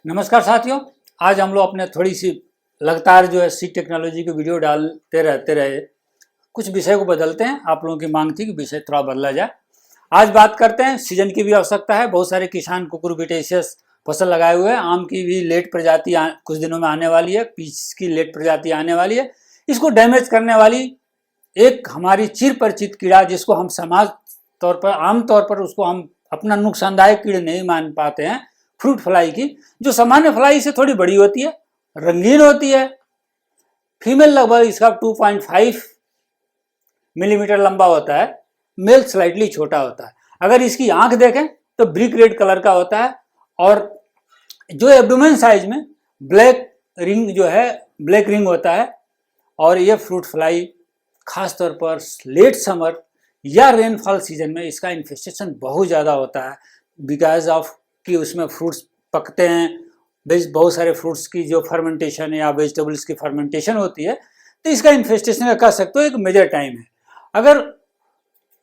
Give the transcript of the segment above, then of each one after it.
नमस्कार साथियों, आज हम लोग अपने थोड़ी सी लगातार जो है सीड टेक्नोलॉजी की वीडियो डालते रहे कुछ विषय को बदलते हैं। आप लोगों की मांग थी कि विषय थोड़ा बदला जाए। आज बात करते हैं, सीजन की भी आवश्यकता है। बहुत सारे किसान कुकुरबिटेशियस फसल लगाए हुए हैं। आम की भी लेट प्रजाति कुछ दिनों में आने वाली है, पीच की लेट प्रजाति आने वाली है। इसको डैमेज करने वाली एक हमारी चिर परिचित कीड़ा, जिसको हम समाज तौर पर आमतौर पर उसको हम अपना नुकसानदायक कीड़े नहीं मान पाते हैं, फ्रूट फ्लाई की, जो सामान्य फ्लाई से थोड़ी बड़ी होती है, रंगीन होती है। फीमेल लगभग इसका 2.5 मिलीमीटर लंबा होता है, मेल स्लाइटली छोटा होता है। अगर इसकी आंख देखें तो ब्रिक रेड कलर का होता है और जो एब्डोमेन साइज में ब्लैक रिंग होता है। और ये फ्रूट फ्लाई खासतौर पर लेट समर या रेनफॉल सीजन में इसका इन्फेस्टेशन बहुत ज़्यादा होता है, बिकॉज ऑफ कि उसमें फ्रूट्स पकते हैं। बहुत सारे फ्रूट्स की जो फर्मेंटेशन या वेजिटेबल्स की फर्मेंटेशन होती है, तो इसका इन्फेस्टेशन का कह सकते हो एक मेजर टाइम है। अगर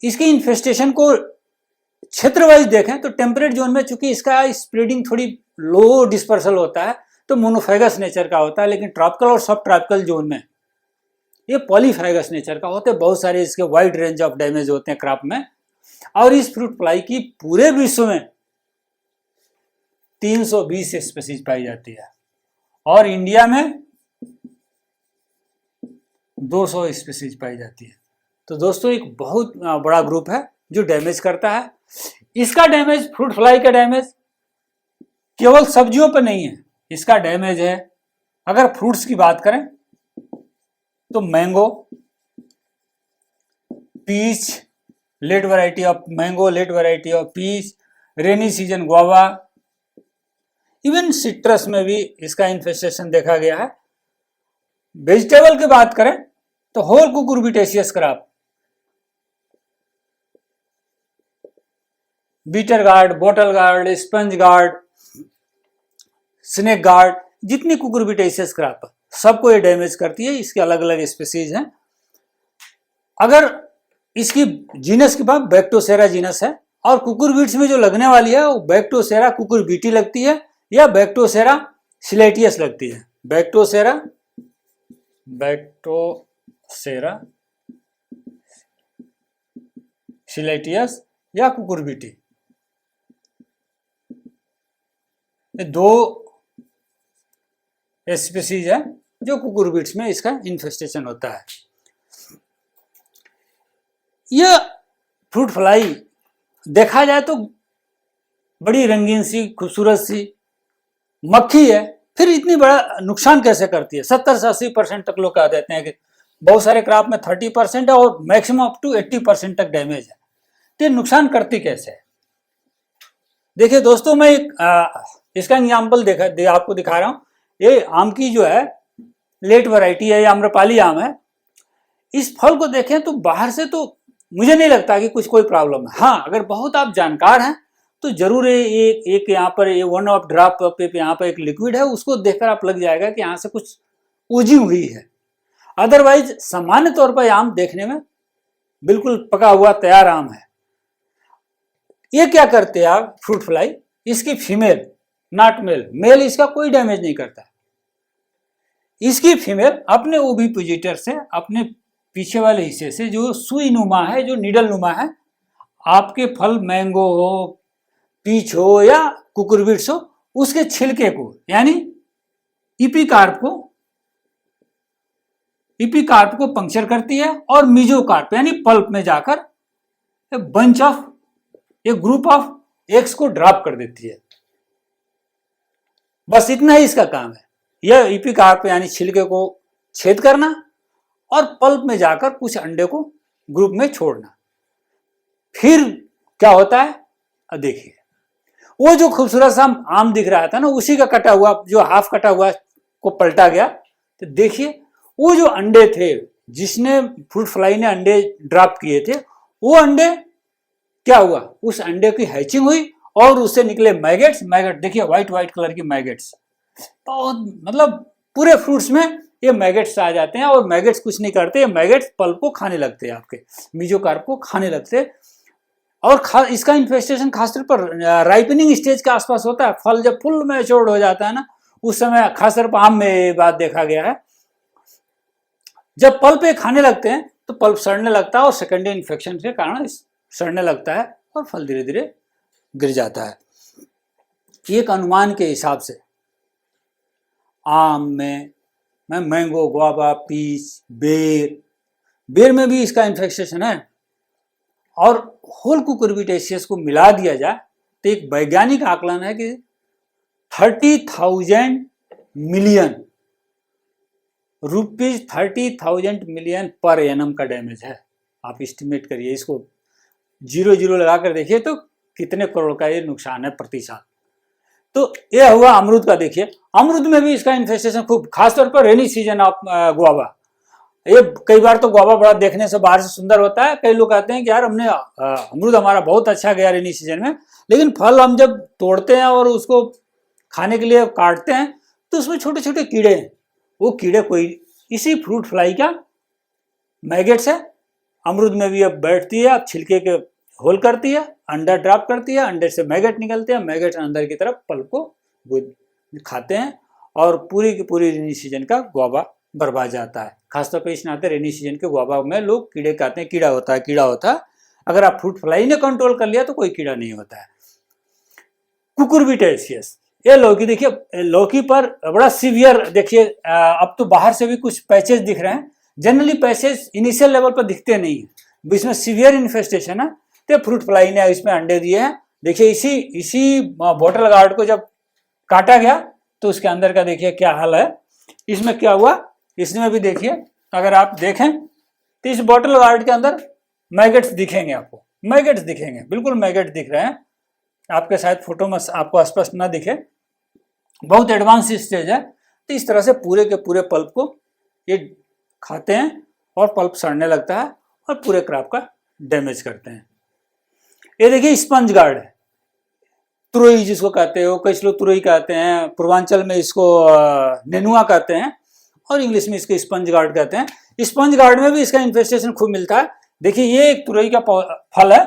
इसकी इन्फेस्टेशन को क्षेत्र वाइज देखें तो टेम्परेट जोन में चूंकि इसका स्प्रेडिंग थोड़ी लो डिस्पर्सल होता है तो मोनोफाइगस नेचर का होता है, लेकिन ट्रॉपिकल और सब ट्रॉपिकल जोन में ये पॉलीफाइगस नेचर का होते हैं। बहुत सारे इसके वाइड रेंज ऑफ डैमेज होते हैं क्रॉप में। और इस फ्रूट फ्लाई की पूरे विश्व में 320 स्पीसीज पाई जाती है और इंडिया में 200 स्पीसीज पाई जाती है। तो दोस्तों एक बहुत बड़ा ग्रुप है जो डैमेज करता है। इसका डैमेज, फ्रूट फ्लाई का डैमेज केवल सब्जियों पर नहीं है, इसका डैमेज है अगर फ्रूट्स की बात करें तो mango, peach, late variety of mango, late variety of peach, rainy season guava, even citrus में भी इसका इन्फेस्टेशन देखा गया है। वेजिटेबल की बात करें तो whole cucurbitaceous crop, bitter gourd, bottle gourd, sponge gourd, snake gourd, जितनी कुकुरबिटेशियस क्रॉप सबको ये डैमेज करती है। इसके अलग अलग स्पीसीज हैं। अगर इसकी जीनस की बात, बैक्टोसेरा जीनस है और कुकुरबिट्स में जो लगने वाली है वो बैक्टोसेरा कुकुरबिटी लगती है या बैक्टोसेरा सिलेटियस लगती है। बैक्टोसेरा सिलेटियस या कुकुरबिटी, ये दो स्पीसीज है जो कुकुरबिट्स में इसका इन्फेस्टेशन होता है। यह फ्रूट फ्लाई देखा जाए तो बड़ी रंगीन सी, खूबसूरत सी मक्खी है, फिर इतनी बड़ा नुकसान कैसे करती है? 70 से 80% तक लोग कह देते हैं कि बहुत सारे क्रॉप में 30% है और मैक्सिमम अप टू 80% तक डैमेज है। तो नुकसान करती कैसे है? देखिए दोस्तों, मैं इसका एग्जाम्पल आपको दिखा रहा हूं। ये आम की जो है लेट वैरायटी है या आम्रपाली आम है। इस फल को देखें तो बाहर से तो मुझे नहीं लगता कि कोई प्रॉब्लम है। हाँ, अगर बहुत आप जानकार हैं तो जरूर एक यहाँ पर ये 1 ऑफ ड्रॉप पे यहाँ पर एक लिक्विड है, उसको देखकर आप लग जाएगा कि यहाँ से कुछ उजी हुई है। अदरवाइज सामान्य तौर पर आम देखने में बिल्कुल पका हुआ तैयार आम है। ये क्या करते हैं आप, फ्रूट फ्लाई, इसकी फीमेल, नॉट मेल, मेल इसका कोई डैमेज नहीं करता। इसकी फीमेल अपने ओविपोजिटर से, अपने पीछे वाले हिस्से से जो सुई नुमा है, जो नीडल नुमा है, आपके फल मैंगो हो, पीच हो या कुकुरबिट्स हो, उसके छिलके को यानी इपिकार्प को पंक्चर करती है और मीजोकार्प यानी पल्प में जाकर एक ग्रुप ऑफ एग्स को ड्रॉप कर देती है। बस इतना ही इसका काम है। यह इपिकार्प यानी छिलके को छेद करना और पल्प में जाकर कुछ अंडे को ग्रुप में छोड़ना। फिर क्या होता है, देखिए वो जो खूबसूरत सा आम दिख रहा था ना, उसी का कटा हुआ, जो हाफ कटा हुआ को पलटा गया। तो देखिए वो जो अंडे थे, जिसने फ्रूट फ्लाई ने अंडे ड्रॉप किए थे, वो अंडे क्या हुआ, उस अंडे की हैचिंग हुई और उससे निकले मैगेट्स। देखिए व्हाइट कलर की मैगेट्स। तो मतलब पूरे फ्रूट्स में ये मैगेट्स आ जाते हैं और मैगेट्स कुछ नहीं करते, ये मैगेट्स पल्प को खाने लगते हैं, आपके मीजोकार्प को खाने लगते हैं। और इसका इन्फेस्टेशन खासतौर पर राइपनिंग स्टेज के आसपास होता है। फल जब फुल मैच्योर्ड हो जाता है ना, उस समय खासतौर पर आम में ये बात देखा गया है। जब पल्प ये खाने लगते हैं तो पल्प सड़ने लगता है और सेकेंडरी इन्फेक्शन के कारण सड़ने लगता है और फल धीरे धीरे गिर जाता है। एक अनुमान के हिसाब से आम में मैंगो, गुआवा, पीच, बेर में भी इसका इन्फेक्शन है। और होल कुकुरबिटेशियस को मिला दिया जाए तो एक वैज्ञानिक आकलन है कि 30,000 million rupees 30,000 million per annum का डैमेज है। आप एस्टिमेट करिए, इसको 0 लगा कर देखिए तो कितने करोड़ का ये नुकसान है प्रति साल। तो ये हुआ अमरूद का। देखिए अमरूद में भी इसका इन्फेस्टेशन खूब, खासतौर पर रेनी सीजन ऑफ गुआवा। ये कई बार तो गुआवा बड़ा देखने से बाहर से सुंदर होता है। कई लोग कहते हैं कि यार हमने अमरूद हमारा बहुत अच्छा गया रेनी सीजन में, लेकिन फल हम जब तोड़ते हैं और उसको खाने के लिए काटते हैं तो उसमें छोटे छोटे कीड़े हैं। वो कीड़े कोई इसी फ्रूट फ्लाई का मैगेट्स है। अमरूद में भी अब बैठती है, अब छिलके के होल करती है, अंडा ड्रॉप करती है, अंडे से मैगेट निकलते हैं, मैगेट अंदर की तरफ पल्प को खाते हैं और पूरी की पूरी रेनी सीजन का गुआवा बर्बाद जाता है। खासतौर पर इस नाते रेनी सीजन के गुआवा में लोग कीड़े कहते हैं, कीड़ा होता है। अगर आप फ्रूट फ्लाई ने कंट्रोल कर लिया तो कोई कीड़ा नहीं होता है। कुकुरबिटेशियस, ये लौकी देखिए, लौकी पर बड़ा सीवियर देखिए, अब तो बाहर से भी कुछ पैचेस दिख रहे हैं। जनरली पैचेस इनिशियल लेवल पर दिखते नहीं है, इसमें सीवियर इन्फेस्टेशन है। तो फ्रूट फ्लाई ने इसमें अंडे दिए हैं। देखिए इसी बॉटल गार्ड को जब काटा गया तो उसके अंदर का देखिए क्या हाल है। इसमें क्या हुआ, इसमें भी देखिए, अगर आप देखें तो इस बॉटल गार्ड के अंदर मैगेट्स दिखेंगे, आपको मैगेट्स दिखेंगे, बिल्कुल मैगेट दिख रहे हैं। आपके शायद फोटो में आपको स्पष्ट ना दिखे, बहुत एडवांस स्टेज है। तो इस तरह से पूरे के पूरे पल्प को ये खाते हैं और पल्प सड़ने लगता है और पूरे क्रॉप का डैमेज करते हैं। ये देखिए स्पंज गार्ड है, तुरई जिसको कहते हो, कई लोग तुरई कहते हैं, पूर्वांचल में इसको नेनुआ कहते हैं और इंग्लिश में इसको स्पंज गार्ड कहते हैं। स्पंज गार्ड में भी इसका इन्फेस्टेशन खूब मिलता है। देखिए ये एक तुरई का फल है।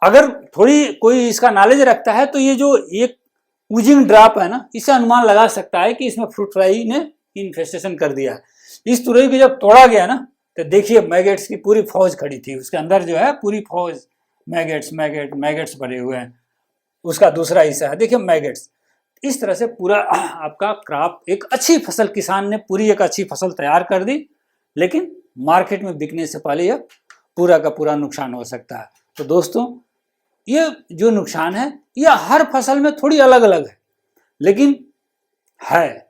अगर थोड़ी कोई इसका नॉलेज रखता है तो ये जो एक उजिंग ड्रॉप है ना, इससे अनुमान लगा सकता है कि इसमें फ्रूट फ्लाई ने इन्फेस्टेशन कर दिया। इस तुरई को जब तोड़ा गया ना तो देखिए मैगेट्स की पूरी फौज खड़ी थी, उसके अंदर जो है पूरी फौज मैगेट्स भरे हुए हैं। उसका दूसरा हिस्सा है, देखिए मैगेट्स। इस तरह से पूरा आपका क्रॉप, एक अच्छी फसल, किसान ने पूरी एक अच्छी फसल तैयार कर दी, लेकिन मार्केट में बिकने से पहले यह पूरा का पूरा नुकसान हो सकता है। तो दोस्तों ये जो नुकसान है यह हर फसल में थोड़ी अलग अलग है, लेकिन है।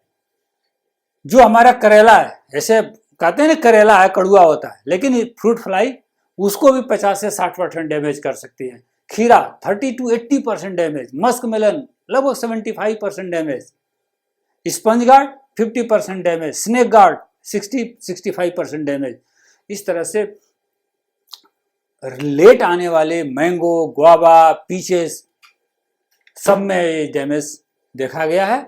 जो हमारा करेला है, ऐसे कहते हैं ना करेला है कड़ुआ होता है, लेकिन फ्रूट फ्लाई उसको भी 50 से 60% डैमेज कर सकती है। खीरा 30 to 80% डैमेज, मस्क मेलन लगभग 75% damage, sponge guard 50% damage, snake guard 60-65% damage. इस तरह से लेट आने वाले मैंगो, गुआवा, पीचेस सब में डैमेज देखा गया है।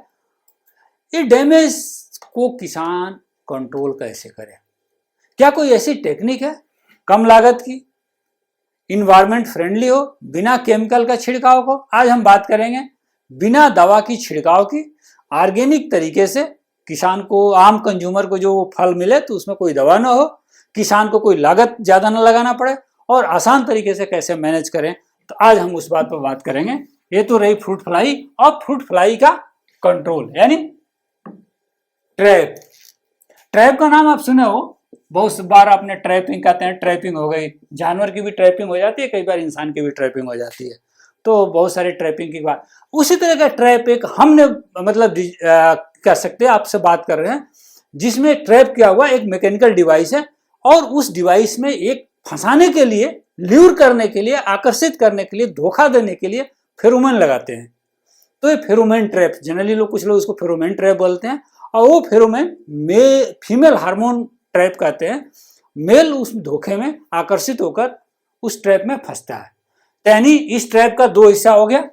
ये डैमेज को किसान कंट्रोल कैसे करे? क्या कोई ऐसी टेक्निक है कम लागत की, इन्वायरमेंट फ्रेंडली हो, बिना केमिकल का छिड़काव को? आज हम बात करेंगे बिना दवा की छिड़काव की, ऑर्गेनिक तरीके से किसान को, आम कंज्यूमर को जो फल मिले तो उसमें कोई दवा ना हो, किसान को कोई लागत ज़्यादा ना लगाना पड़े और आसान तरीके से कैसे मैनेज करें। तो आज हम उस बात पर बात करेंगे। ये तो रही फ्रूट फ्लाई और फ्रूट फ्लाई का कंट्रोल, यानी ट्रैप। ट्रैप का नाम आप सुने हो, बहुत बार आपने ट्रैपिंग कहते हैं, ट्रैपिंग हो गई, जानवर की भी ट्रैपिंग हो जाती है, कई बार इंसान की भी ट्रैपिंग हो जाती है। तो बहुत सारे ट्रैपिंग की बात, उसी तरह का ट्रैप एक हमने मतलब कह सकते हैं, आपसे बात कर रहे हैं, जिसमें ट्रैप किया हुआ एक मैकेनिकल डिवाइस है और उस डिवाइस में एक फंसाने के लिए, ल्यूर करने के लिए, आकर्षित करने के लिए, धोखा देने के लिए फेरोमोन लगाते हैं। तो ये फेरोमोन ट्रैप, जनरली कुछ लोग इसको फेरोमोन ट्रैप बोलते हैं, और वो फेरोमोन फीमेल हार्मोन ट्रैप कहते हैं। मेल उस धोखे में आकर्षित होकर उस ट्रैप में फंसता है। यानी इस ट्रैप का दो हिस्सा हो गया,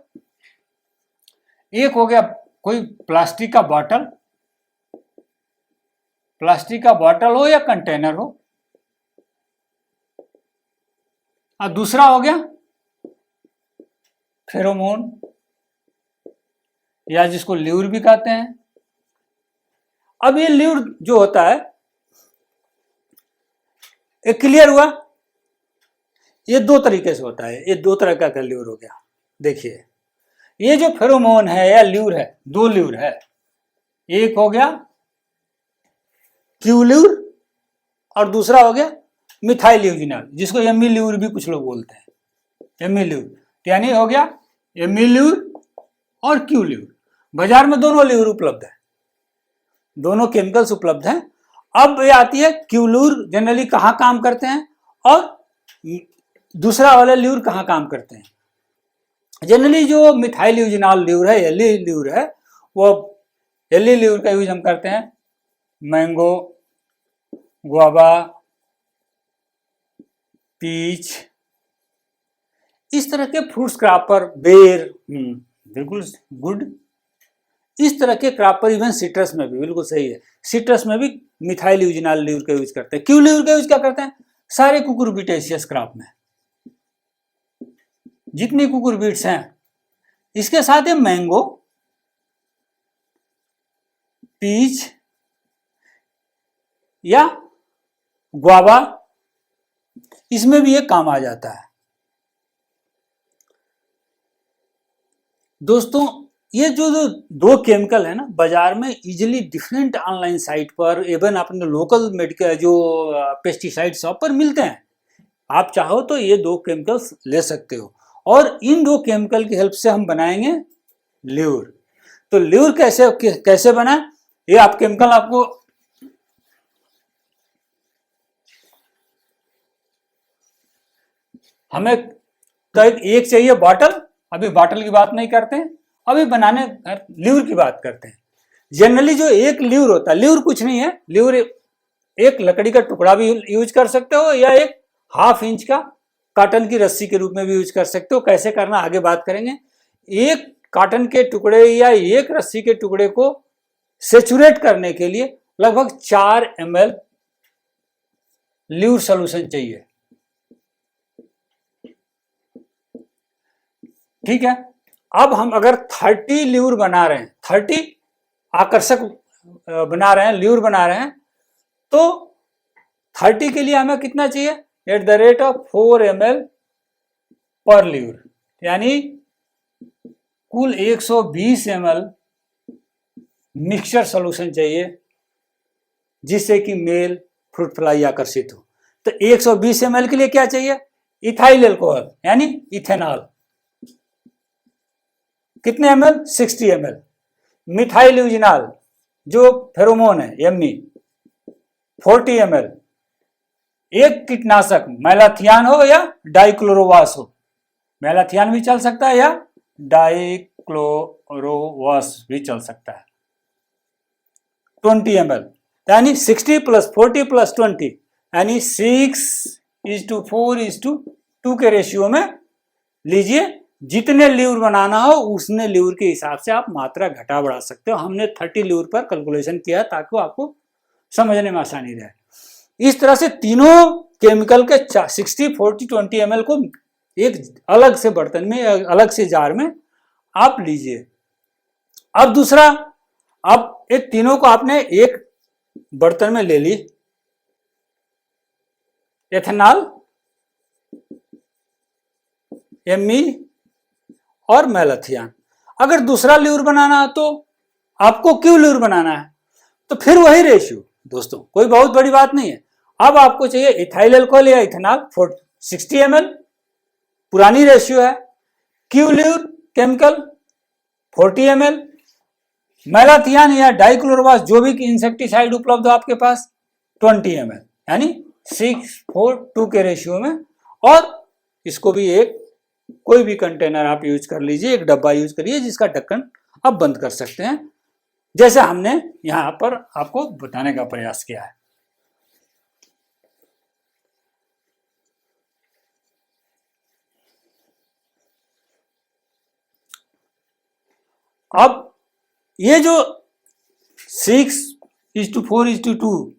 एक हो गया कोई प्लास्टिक का बॉटल हो या कंटेनर हो, और दूसरा हो गया फेरोमोन या जिसको ल्यूर भी कहते हैं। अब ये ल्यूर जो होता है, ये क्लियर हुआ? ये दो तरीके से होता है, ये दो तरह का ल्यूर हो गया। देखिए, ये जो फेरोमोन है या ल्यूर है, दो ल्यूर है। एक हो गया क्यू ल्यूर और दूसरा हो गया मिथाइल ल्यूजिनल, जिसको एमी ल्यूर भी कुछ लोग बोलते हैं। एमी ल्यूर यानी हो गया एमी ल्यूर और क्यू ल्यूर। बाजार में दोनों ल्यूर उपलब्ध है, दोनों केमिकल्स उपलब्ध हैं। अब ये आती है क्यू ल्यूर जनरली कहाँ काम करते हैं और दूसरा वाला ल्यूर कहाँ काम करते हैं। जनरली जो मिथाइल ल्यूजिनल ल्यूर है, एली ल्यूर है, वो एली ल्यूर का यूज हम करते हैं मैंगो, गुआवा, पीच, इस तरह के फ्रूट्स क्रॉपर, बेर, बिल्कुल गुड, इस तरह के क्रॉपर, इवन सिट्रस में भी बिल्कुल सही है, सिट्रस में भी मिथाइल ल्यूजिनल ल्यूर का यूज करते हैं। क्यू ल्यूर का यूज क्या करते हैं? सारे कुकुरबिटेशियस क्रॉप में जितनी कुकुरबिट्स हैं, इसके साथ ये मैंगो, पीच या गुआवा, इसमें भी ये काम आ जाता है। दोस्तों, ये जो दो केमिकल है ना, बाजार में इजीली डिफरेंट ऑनलाइन साइट पर, इवन अपने लोकल मेडिकल जो पेस्टिसाइड शॉप पर मिलते हैं। आप चाहो तो ये दो केमिकल्स ले सकते हो और इन दो केमिकल की हेल्प से हम बनाएंगे ल्यूर। तो ल्यूर कैसे बना, ये आप केमिकल आपको हमें एक चाहिए बॉटल। अभी बॉटल की बात नहीं करते हैं, अभी बनाने ल्यूर की बात करते हैं। जनरली जो एक ल्यूर होता है, ल्यूर कुछ नहीं है, ल्यूर एक लकड़ी का टुकड़ा भी यूज कर सकते हो या एक 1/2 इंच का कॉटन की रस्सी के रूप में भी यूज कर सकते हो। कैसे करना आगे बात करेंगे। एक कॉटन के टुकड़े या एक रस्सी के टुकड़े को सेचुरेट करने के लिए लगभग 4 ml ल्यूर सॉल्यूशन चाहिए। ठीक है, अब हम अगर 30 ल्यूर बना रहे हैं, 30 आकर्षक बना रहे हैं, ल्यूर बना रहे हैं, तो 30 के लिए हमें कितना चाहिए? At the rate of 4 ml पर ल्यूर, यानी कुल 120 ml मिक्सचर सॉल्यूशन चाहिए जिससे कि मेल फ्रूट फ्लाई आकर्षित हो। तो 120 ml के लिए क्या चाहिए? इथाइल अल्कोहल यानी इथेनॉल। कितने ml? 60 ml। मिथाइल ल्यूजिनल जो फेरोमोन है एमी 40 ml। एक कीटनाशक मैलाथियान हो या डाइक्लोरोवास हो, मैलाथियान भी चल सकता है या डाइक्लोरोवास भी चल सकता है। 20 ml, यानी 60 + 40 + 20 यानी 6:4:2 के रेशियो में लीजिए। जितने ल्यूर बनाना हो उसने ल्यूर के हिसाब से आप मात्रा घटा बढ़ा सकते हो। हमने 30 ल्यूर पर कैलकुलेशन किया ताकि आपको समझने में आसानी रहे। इस तरह से तीनों केमिकल के 60, 40, 20 ml को एक अलग से बर्तन में, अलग से जार में आप लीजिए। अब दूसरा, अब ये तीनों को आपने एक बर्तन में ले ली, एथेनॉल, एमी और मैलाथियान। अगर दूसरा ल्यूर बनाना है तो आपको क्यू ल्यूर बनाना है, तो फिर वही रेशियो दोस्तों, कोई बहुत बड़ी बात नहीं है। अब आपको चाहिए इथाइल अल्कोहल या इथेनॉल 60 ml, पुरानी रेशियो है। Q lure chemical 40 ml, malathion या डाइक्लोरोवास जो भी इंसेक्टिसाइड उपलब्ध हो आपके पास 20 ml, यानी 6:4:2 के रेशियो में। और इसको भी एक कोई भी कंटेनर आप यूज कर लीजिए, एक डब्बा यूज करिए जिसका ढक्कन आप बंद कर सकते हैं, जैसे हमने यहां पर आपको बताने का प्रयास किया है। अब ये जो 6:4:2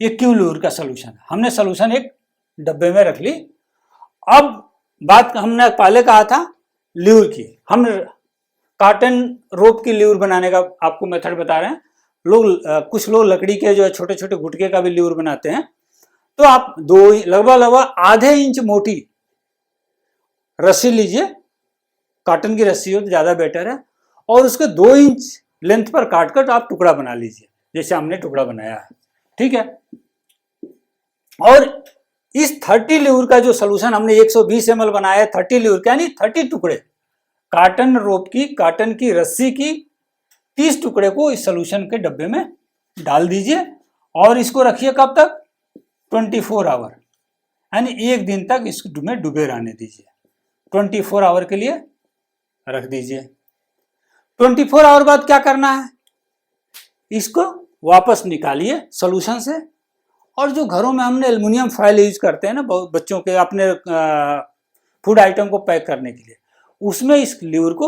ये क्यू ल्यूर का सोल्यूशन, हमने सोल्यूशन एक डब्बे में रख ली। अब बात हमने पहले कहा था ल्यूर की, हम कॉटन रोप की ल्यूर बनाने का आपको मेथड बता रहे हैं। कुछ लोग लकड़ी के जो है छोटे छोटे गुटके का भी ल्यूर बनाते हैं। तो आप लगभग आधे इंच मोटी रस्सी लीजिए, कॉटन की रस्सी हो तो ज्यादा बेटर है, और उसके 2 इंच लेंथ पर काट कर आप टुकड़ा बना लीजिए, जैसे हमने टुकड़ा बनाया है, ठीक है। और इस 30 ल्यूर का जो सोल्यूशन हमने 120 ml बनाया है, 30 ल्यूर यानी 30 टुकड़े कॉटन रोप की, कॉटन की रस्सी की 30 टुकड़े को इस सोल्यूशन के डब्बे में डाल दीजिए और इसको रखिए कब तक, 24 आवर, यानी 1 दिन तक इसमें डूबे रहने दीजिए। 24 आवर के लिए रख दीजिए। 24 आवर बाद क्या करना है, इसको वापस निकालिए सोल्यूशन से, और जो घरों में हमने एल्युमिनियम फॉइल यूज करते हैं ना बच्चों के अपने फूड आइटम को पैक करने के लिए, उसमें इस ल्यूर को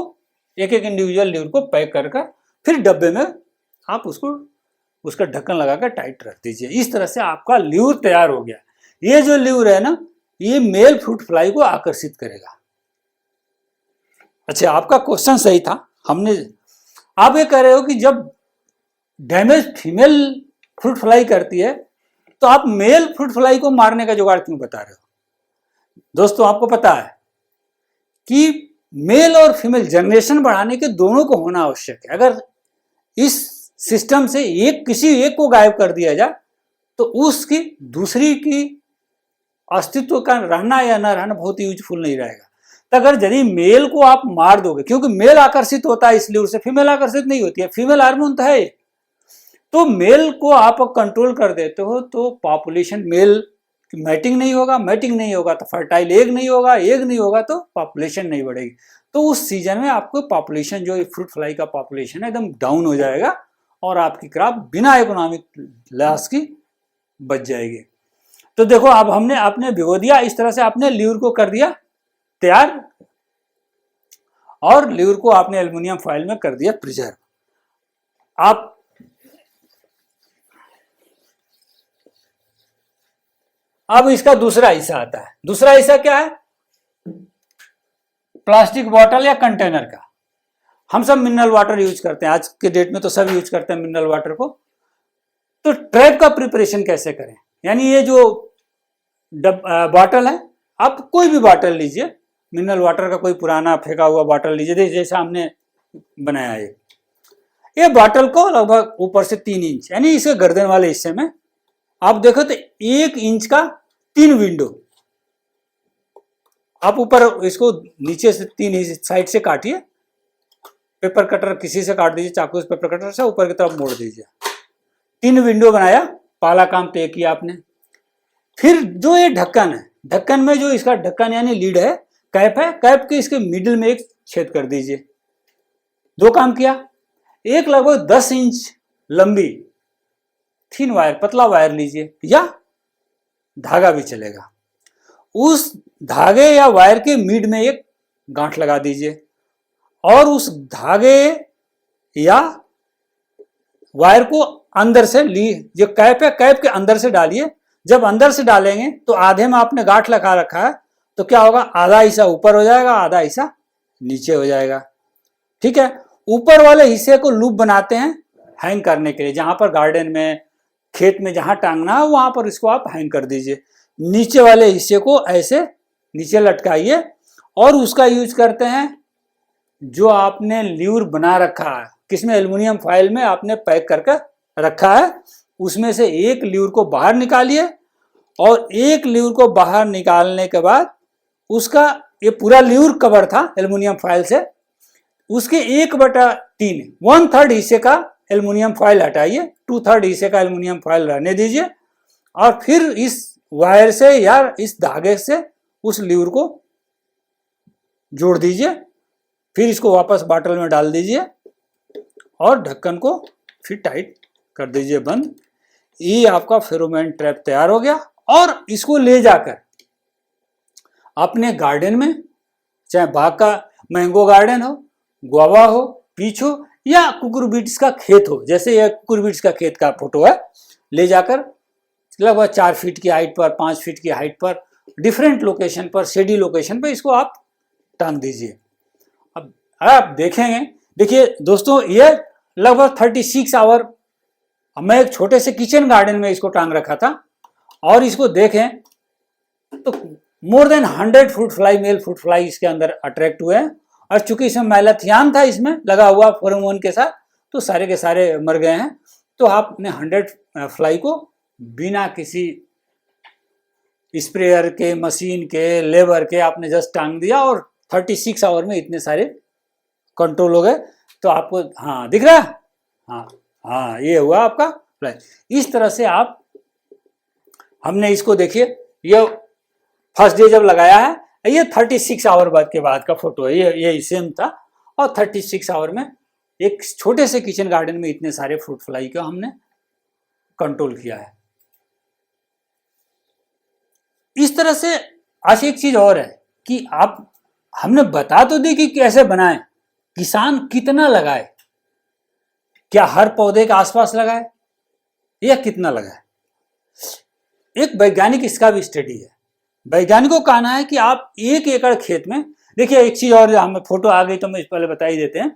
एक एक इंडिविजुअल ल्यूर को पैक कर फिर डब्बे में आप उसका ढक्कन लगाकर टाइट रख दीजिए। इस तरह से आपका ल्यूर तैयार हो गया। ये जो ल्यूर है ना, ये मेल फ्रूट फ्लाई को आकर्षित करेगा। अच्छा, आपका क्वेश्चन सही था। आप ये कह रहे हो कि जब डैमेज फीमेल फ्रूट फ्लाई करती है तो आप मेल फ्रूट फ्लाई को मारने का जुगाड़ क्यों बता रहे हो? दोस्तों, आपको पता है कि मेल और फीमेल जनरेशन बढ़ाने के दोनों को होना आवश्यक है। अगर इस सिस्टम से किसी एक को गायब कर दिया जाए तो उसकी दूसरी की अस्तित्व का रहना या ना रहना बहुत ही यूजफुल नहीं रहेगा। तो अगर यदि मेल को आप मार दोगे, क्योंकि मेल आकर्षित होता है इसलिए उससे फीमेल आकर्षित नहीं होती है, फीमेल हार्मोन तो है, तो मेल को आप कंट्रोल कर देते हो तो पॉपुलेशन, मेल मैटिंग नहीं होगा, मैटिंग नहीं होगा तो फर्टाइल एग नहीं होगा, एग नहीं होगा तो पॉपुलेशन नहीं बढ़ेगी। तो उस सीजन में आपको पॉपुलेशन, जो फ्रूट फ्लाई का पॉपुलेशन है, एकदम डाउन हो जाएगा और आपकी क्रॉप बिना इकोनॉमिक लॉस की बच जाएगी। तो देखो, अब आपने भिगो दिया, इस तरह से आपने ल्यूर को कर दिया तैयार, और ल्यूर को आपने एल्युमिनियम फॉइल में कर दिया प्रिजर्व। अब इसका दूसरा हिस्सा आता है। दूसरा हिस्सा क्या है, प्लास्टिक बॉटल या कंटेनर का। हम सब मिनरल वाटर यूज करते हैं, आज के डेट में तो सब यूज करते हैं मिनरल वाटर को। तो ट्रैप का प्रिपरेशन कैसे करें, यानी ये जो बॉटल है, आप कोई भी बॉटल लीजिए, मिनरल वाटर का कोई पुराना फेंका हुआ बॉटल लीजिए, जैसा हमने बनाया है। ये बॉटल को लगभग ऊपर से 3 इंच, यानी इसे गर्दन वाले हिस्से में आप देखो तो 1 इंच का 3 विंडो, आप ऊपर इसको नीचे से 3 साइड से काटिए, पेपर कटर किसी से काट दीजिए, चाकू से पेपर कटर से ऊपर की तरफ मोड़ दीजिए। 3 विंडो बनाया, पहला काम तय किया आपने। फिर जो ये ढक्कन है, ढक्कन में जो इसका ढक्कन यानी लीड है, कैप है, कैप के इसके मिडिल में एक छेद कर दीजिए। 2 काम किया। एक लगभग 10 इंच लंबी थिन वायर, पतला वायर लीजिए, या धागा भी चलेगा। उस धागे या वायर के मिड में एक गांठ लगा दीजिए और उस धागे या वायर को अंदर से जो कैप है, कैप के अंदर से डालिए। जब अंदर से डालेंगे तो आधे में आपने गांठ लगा रखा है, तो क्या होगा, आधा हिस्सा ऊपर हो जाएगा, आधा हिस्सा नीचे हो जाएगा। ठीक है। ऊपर वाले हिस्से को लूप बनाते हैं हैंग करने के लिए, जहां पर गार्डन में, खेत में जहां टांगना है वहां पर इसको आप हैंग कर दीजिए। नीचे वाले हिस्से को ऐसे नीचे लटकाइए और उसका यूज करते हैं जो आपने ल्यूर बना रखा है, किसमें, एल्युमिनियम फॉइल में आपने पैक करके रखा है, उसमें से एक ल्यूर को बाहर निकालिए और एक ल्यूर को बाहर निकालने के बाद उसका, ये पूरा ल्यूर कवर था एल्युमिनियम फॉइल से, उसके 1/3 1/3 हिस्से का एल्युमिनियम फॉइल हटाइए, 2/3 हिस्से का एल्युमिनियम फॉइल रहने दीजिए और फिर इस वायर से या इस धागे से उस ल्यूर को जोड़ दीजिए। फिर इसको वापस बॉटल में डाल दीजिए और ढक्कन को फिर टाइट कर दीजिए बंद। ये आपका फेरोमोन ट्रैप तैयार हो गया। और इसको ले जाकर अपने गार्डन में, चाहे बाग का मैंगो गार्डन हो, गुआवा हो, पीच हो या कुकुरबिट्स का खेत हो, जैसे यह कुकुरबिट्स का खेत का फोटो है, ले जाकर लगभग 4 फीट की हाइट पर, 5 फीट की हाइट पर, डिफरेंट लोकेशन पर, शेडी लोकेशन पर इसको आप टांग दीजिए। अगर आप देखेंगे, देखिए दोस्तों, ये लगभग 36 आवर मैं एक छोटे से किचन गार्डन में इसको टांग रखा था, और इसको देखें तो more than 100 fruit fly, male fruit fly इसके अंदर अट्रैक्ट हुए हैं। और चूंकि इसमें मैलाथियान था इसमें लगा हुआ फेरोमोन के साथ, तो सारे के सारे मर गए हैं। तो आपने 100 फ्लाई को बिना किसी स्प्रेयर के, मशीन के, लेबर के आपने जस्ट टांग दिया और 36 आवर में इतने सारे कंट्रोल हो गए। तो आपको हाँ दिख रहा है, हाँ हाँ ये हुआ आपका फ्लाई। इस तरह से आप, हमने इसको देखिए, ये फर्स्ट डे जब लगाया है, ये 36 आवर बाद के बाद का फोटो है, ये सेम था। और 36 आवर में एक छोटे से किचन गार्डन में इतने सारे फ्रूट फ्लाई को हमने कंट्रोल किया है। इस तरह से आज एक चीज और है कि आप, हमने बता तो दी कि कैसे बनाएं, किसान कितना लगाए, क्या हर पौधे के आसपास लगाए या कितना लगाए। एक वैज्ञानिक इसका भी स्टडी है। वैज्ञानिकों का कहना है कि आप 1 एकड़ खेत में, देखिए एक चीज और, हमें फोटो आ गई तो मैं पहले बता ही देते हैं,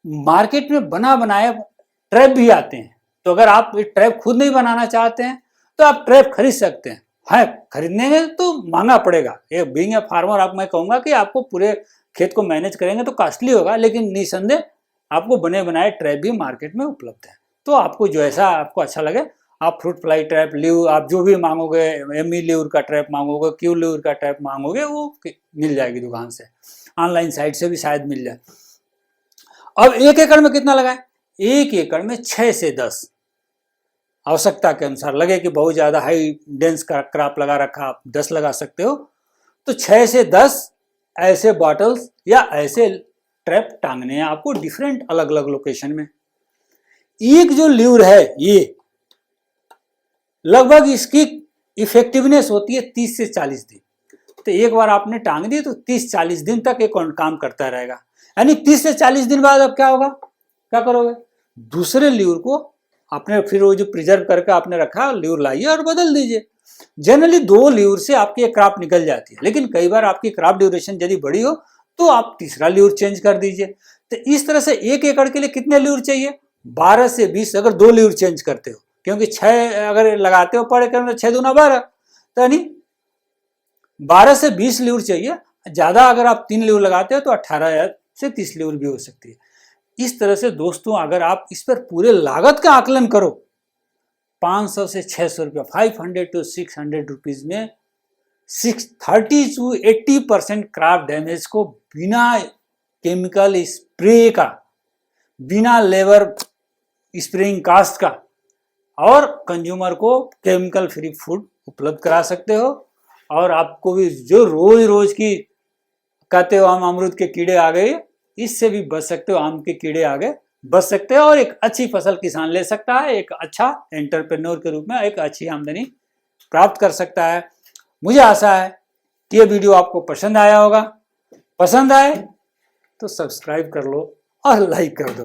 मार्केट में बना बनाए ट्रैप भी आते हैं। तो अगर आप ट्रैप खुद नहीं बनाना चाहते हैं तो आप ट्रैप खरीद सकते हैं। हाँ, खरीदने में तो महंगा पड़ेगा, ये बीइंग ए फार्मर आप, मैं कहूँगा कि आपको पूरे खेत को मैनेज करेंगे तो कॉस्टली होगा, लेकिन निसंदेह आपको बने बनाए ट्रैप भी मार्केट में उपलब्ध है। तो आपको जैसा आपको अच्छा लगे, आप फ्रूट फ्लाई ट्रैप, ल्यूर, आप जो भी मांगोगे, एमी ल्यूर का ट्रैप मांगोगे, क्यू ल्यूर का ट्रैप मांगोगे, वो मिल जाएगी दुकान से, ऑनलाइन साइट से भी शायद मिल जाए। अब 1 एकड़ में कितना लगाए? 1 एकड़ में 6 से 10, आवश्यकता के अनुसार। लगे कि बहुत ज़्यादा हाई डेंस का क्रॉप लगा रखा, आप 10 लगा सकते हो। तो 6 से 10 ऐसे बॉटल्स या ऐसे ट्रैप टांगने हैं आपको डिफरेंट अलग अलग लोकेशन में। एक जो ल्यूर है ये लगभग इसकी इफेक्टिवनेस होती है 30 से 40 दिन। तो एक बार आपने टांग दी तो 30-40 दिन तक एक काम करता रहेगा। यानी 30 से 40 दिन बाद अब क्या होगा, क्या करोगे? दूसरे ल्यूर को आपने फिर वो जो प्रिजर्व करके आपने रखा ल्यूर लाइए और बदल दीजिए। जनरली 2 ल्यूर से आपकी एक क्रॉप निकल जाती है, लेकिन कई बार आपकी क्रॉप ड्यूरेशन यदि बड़ी हो तो आप तीसरा ल्यूर चेंज कर दीजिए। तो इस तरह से 1 एकड़ के लिए कितने ल्यूर चाहिए? 12 से 20, अगर 2 ल्यूर चेंज करते हो, क्योंकि 6 अगर लगाते हो पर एकड़ में 6 दूना 12, तो यानी 12 से 20 ल्यूर चाहिए। ज्यादा अगर आप 3 ल्यूर लगाते हो तो 18 से 30 ल्यूर भी हो सकती है। इस तरह से दोस्तों, अगर आप इस पर पूरे लागत का आकलन करो, 500 से 600 रुपया, 500 to 600 रुपीज में 30 to 80% क्रॉप डैमेज को बिना केमिकल स्प्रे का, बिना लेबर स्प्रेइंग कास्ट का, और कंज्यूमर को केमिकल फ्री फूड उपलब्ध करा सकते हो। और आपको भी जो रोज रोज की कहते हो आम अमरूद के कीड़े आ गए, इससे भी बच सकते हो, आम के कीड़े आ गए, बच सकते हो, और एक अच्छी फसल किसान ले सकता है, एक अच्छा एंटरप्रेन्योर के रूप में एक अच्छी आमदनी प्राप्त कर सकता है। मुझे आशा है कि ये वीडियो आपको पसंद आया होगा। पसंद आए तो सब्सक्राइब कर लो और लाइक कर दो।